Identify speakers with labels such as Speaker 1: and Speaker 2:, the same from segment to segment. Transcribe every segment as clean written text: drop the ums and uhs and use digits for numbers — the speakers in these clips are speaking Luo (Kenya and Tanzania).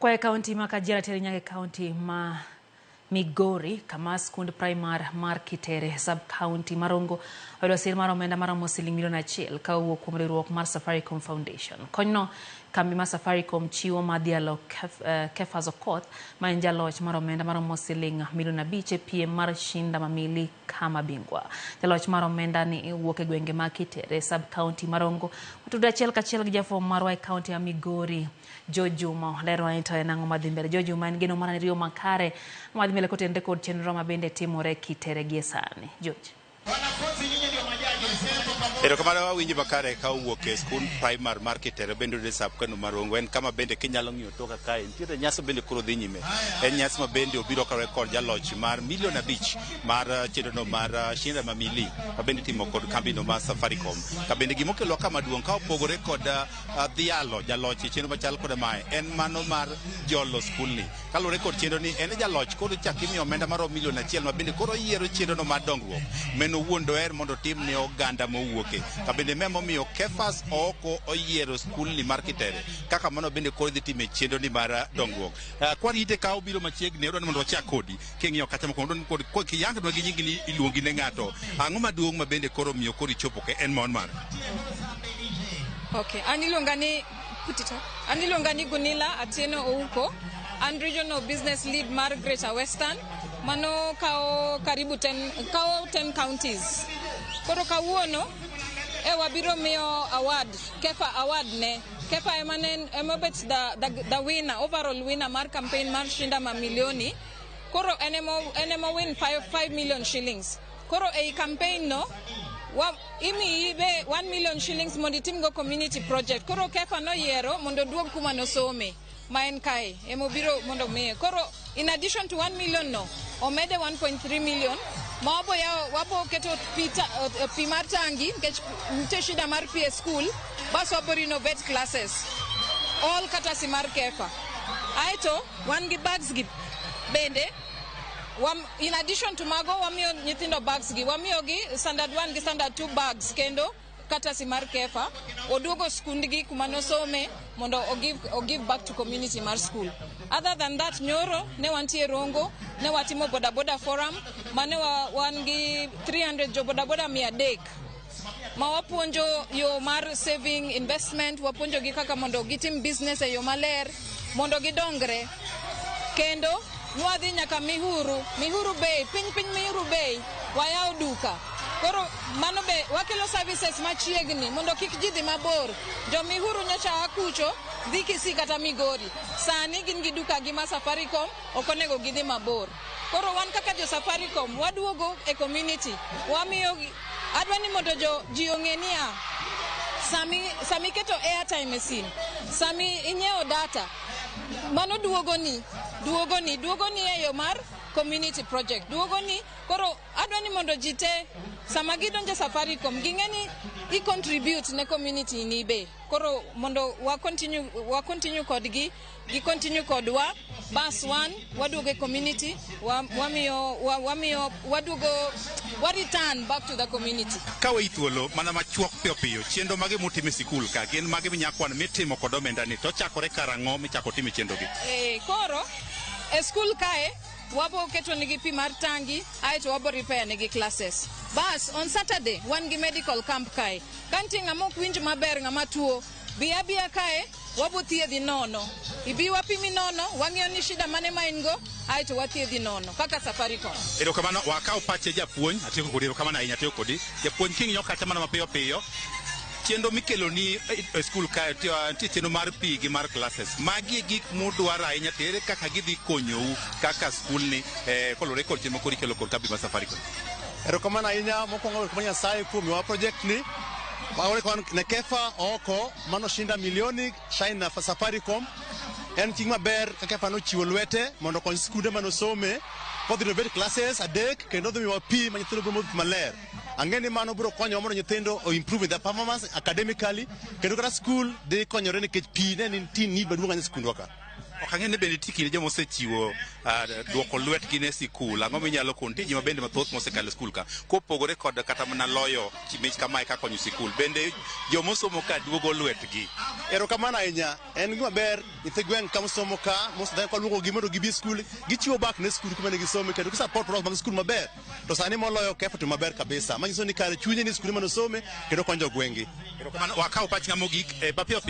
Speaker 1: Kwa kaunti ma Kajiado tere nyake kaunti ma Migori kama skund primar mar Kitere sub county Marongo oyudo sir mar omenda maromo siling milion 1 ka owuok kuom riwruok mar Safaricom Foundation. Konyno kambi mar Safaricom chiwo madhialo Kefas Okoth ma en jaloch mar omenda maromo siling milion 5 e piem mar Shinda Mamili kama bingwa. Jaloch mar omenda ni wuok e gwenge ma Kitere sub county Marongo otudo achiel kachiel gi jafom marwa e kaunti ya Migori Jojuma lero aito enango madhi mbele. Jojuma en geno mar riyo makare madhi mbele kotende kod chenro mabende timore Kitere gie sani. George.
Speaker 2: Erokamano wawinjo makare ka owuok e skul primar mar Kitere bende de sub kano Marongo en kama bende kinyalo ng'iyo toka kae nitiere nyasi bende koro dhi nyime. En nyasi ma bende obiro ka rekod jaloch mar milion 5 mar chenrono mar Shinda Mamili ma bende timo kod kambi no mar Safaricom. Ka bende gimokelo ka maduong' ka opogore kod dhialo jaloch chenro machal kod mae en mano mar jolo skulni. Kalore kod chenro ni en jaloch koro chak imiyo omenda mar milion 1 ma bende koro yiero chenrono mar dongruok. Meno wuon doer mondo tim ne oganda mowuoke. Ka bende memo miyo Kefas oko oyiero skulni mar Kitere kaka mano bende koro dhi time chenro ni mar dongruok. Kwarite ka obiro machiegni odwa mondo ochak kodi king'iyo kata mondo kod kiyanga gi nyingi iluongi ne ng'ato. Ang'o maduong' ma bende koro miyo koro ichopo ke en mon mar.
Speaker 3: Okay, anilongani Gunila Atieno Ouko, and regional business lead mar Greater Western. Mano kao karibu 10 counties. Koro kawuono wabiro miyo award Kefa award ne Kefa emabet the winner, overall winner mar campaign mar Shinda Mamilioni. Koro enemo win 5 million shillings. Koro ei campaign no imi ibe 1 million shillings mondo tim go community project. Koro Kefa no yiero mondo duog kuma no some ma en kae emobiro mondo miye. Koro in addition to 1 million no omede 1.3 million ma wabo keto pi mar tangi nikech nitie shida mar pi e school bas wabo renovate classes all katasi mar Kefa. Aito wan gi bags gi bende in addition to mago wamiyo nyithindo bags gi wamiyo gi standard 1 gi standard 2 bags kendo katasi mar Kefa oduogo skundgi kuma nosome mondo o give back to community mar school. Other than that, nyoro ne wantie Rongo ne watimo boda forum mane wan gi 300 jo boda 300 ma wapuonjo yo mar saving investment, wapuonjo gi kaka mondo gitim business e yo maler mondo gidongre. Kendo nwadhi nyaka Mihuru Bay, piny Mihuru Bay wayao duka. Koro mano be wakelo services machiegni mondo kik ji dhi mabor. Jo Mihuru nyocha akucho dhi Kisii kata Migori. Sani gin gi duka gi ma Safaricom okonego gidhi mabor. Koro wan kaka jo Safaricom waduogo e community. Wamiyo adwani mondo ji ong'enia sami keto airtime e sim. Sami inyeo data. Mano duogoni e yo mar community project. Duogoni koro adwani mondo jite sama gidonje Safaricom ging'eni i contribute ne community ni be. Koro mondo wa continue kodgi gi continue kodwa bas one waduogo e community wamiyo waduogo wa return back to the community.
Speaker 2: Kawe ithuolo mana machuok piyo chenro mage mutime sikul ka gin mage minyakwan mitimo kod omenda ni to chakore karang'o michako time chenro gi.
Speaker 3: Koro e school kae wabo keto nigi pi mar tangi aito wabo repair nigi classes. Bas on Saturday wan gi medical camp kae. Kanti ng'ama ok winj maber ng'ama tuo biya kae wabo thiedhi nono. Ibi wapimi nono wang'iyo ni shida mane ma in go aito wathiedhi nono kaka Safaricom.
Speaker 2: Erokamano wakao pache japuonj atieko kodi erokamano ahinya atieko kodi japuonj king'iyo kata mana mapiyo chenro mikelo ni e skul kae nitie chenro mar pi gi mar classes. Magi gik mudwaro ahinya tere kaka gidhi konyou kaka skul ni kolore kod chenro kod ikelo kod kambi mar Safaricom.
Speaker 4: Erokamano ahinya mokwongo erokamano Nyasaye kuom miyowa project ni. Wawore kon ne Kefa oko mano Shinda milioni shine na Safaricom. En ting maber ka Kefa nochiwo lwete mondo kony skunde manosome kodhi renovate classes adek kendo dhi miwa pi ma nyithindo biro modho maler. Ang'eni mano biro konyo mondo nyithindo o improve their performance academically kendo kata school dhi konyore nikech pi ne nitie ni maduong' ahinya skundwa ka.
Speaker 2: okang'e ne bende tikine joma osechiwo duoko lwetgi ne sikul ang'o minyalo kon tiji ma bende mathoth mosekalo skul ka kopogore kod kata mana loyo mich kamae ka konyo sikul bende joma osomo ka duogo lwetgi.
Speaker 4: Erokamano ahinya, en gima ber nyithi gweng' ka mosomo ka mosedhi kwaluoko gi mondo gibi skul, gichiwo bak ne skul kuma ne gisome kendo gisapot program mag skul maber. To sani moloyo kefa to maber kabisa. Manyiso ni kare chunye ni skul manosome kendo konyo gweng'i.
Speaker 2: Erokamano wakaw pach ng'amo gik mapiyo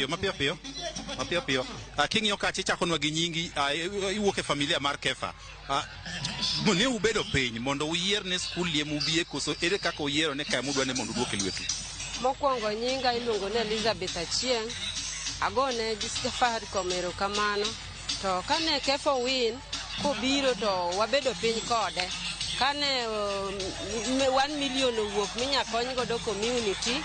Speaker 2: piyo. King'iyo ka chichakonwa gi nyingi iwuok e familia mar Kefa. Ne ubedo piny mondo uyier ne skul liemu bie koso ere kaka uyiero ne kaya mudwa ne mondo uduok e lwetu?
Speaker 5: Mokwongo nyinga iluongo ne Elizabeth Achieng', agone Safaricom erokamano. To kane Kefa win kobiro to wabedo piny kode. Kane 1 million owuok minya kony godo community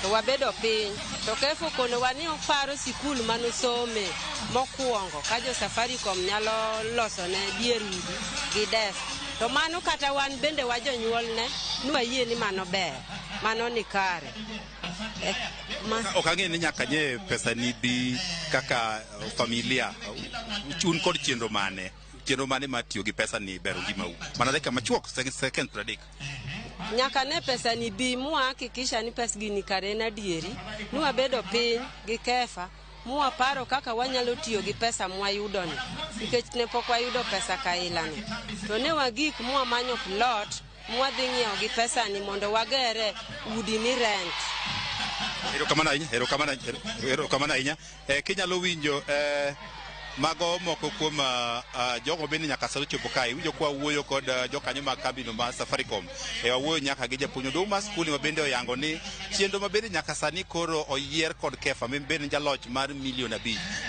Speaker 5: to wabedo piny. To Kefa konowa ni oparo sikul manosome mokwongo ka jo Safaricom nyalo loso ne dier udi gi desk. To mano kata wan bende wa jonyuolne nwayie ni mano ber, mano ni kare.
Speaker 2: Okang'e ni nyaka nye pesa ni bi kaka familia chun kod chenro mane matiyo gi pesa ni bero ngimau mana dakika machuok second 30.
Speaker 5: Nyaka ne pesa ni bi muhakikisha ni pesa gini kare na dieri nwabedo piny gi Kefa muaparo kaka wanyalo tiyo gi pesa mwayudo ni nikech ne pok wayudo pesa kaila ni. To ne wagik muamanyo plot muadhi ng'iewo gi pesa ni mondo wagere udi ni rent.
Speaker 2: Erokamano ahinya. Kinyalo winjo mago moko kuom jogo bende nyaka salo chopo kae winjo kwa wuoyo kod jokanyo mag kambino ma Safaricom wawuoyo nyaka gi japuonj maduong' mar skul ma bende oyango ni chenro ma bende nyaka sani koro oyier kod Kefa ma bende jaloch mar $5 million.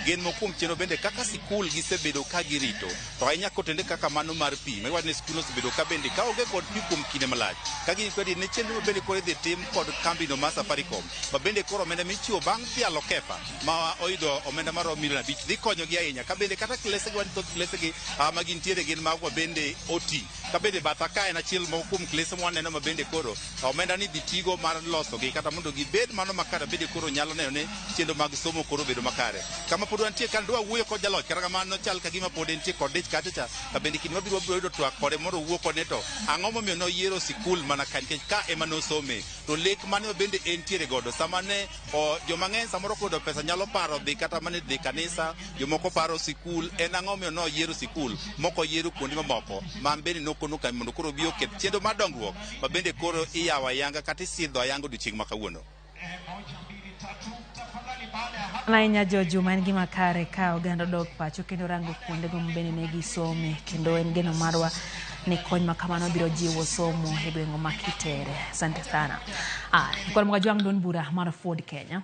Speaker 2: Gin mokuom chenro bende kaka sikul gisebedo ka girito to ahinya kotende kaka mano mar pi ma iwacho ni skul osebedo ka bende ka onge kod pi kuom kinde malach ka gin kwedi ne chenro bende koro idhi tim kod kambino ma Safaricom ma bende koro omenda michiwo bang' pialo Kefa ma oyudo omenda mar $5 million dhi konyogi ahinya ka bende kata klesegi wan thoth klesegi ma gintiere gin magwa bende oti ka bende batha ka en achiel kuom klese mwaneno ma bende koro omenda ni dhi tigo mar losogi kata mondo gibed mano makare bende koro nyalo neno ne chenro mag somo koro bedo makare kama pod wantie kan dwa wuoyo kod jaloch kata kamano chal ka gima pod entie kod dich kacha ka bende kinde mabiro yudo twak kode mondo wuo kode to ang'o momiyo noyiero sikul mana ka nikech ka ema nosome to lek mane bende entiere godo sama ne joma ng'eny samoro kodo pesa nyalo paro dhi kata mane dhi kanisa jomoko paro sikul en ang'o miyo noyiero sikul moko yiero kuonde mamoko ma bende nokono ka mondo koro bi oket chenro mar dongruok ma bende koro iyawo ayanga kata isidho ayanga odiochieng' ma kawuono.
Speaker 1: Nainya Juma en gima kare ka oganda dok pacho kendo rango kuonde go mbene ne gisome kendo en geno marwa ni kony makamano biro jiwo somo e gweng'o ma Kitere. Asante sana. Kwa mga juang don bura mar Ford Kenya.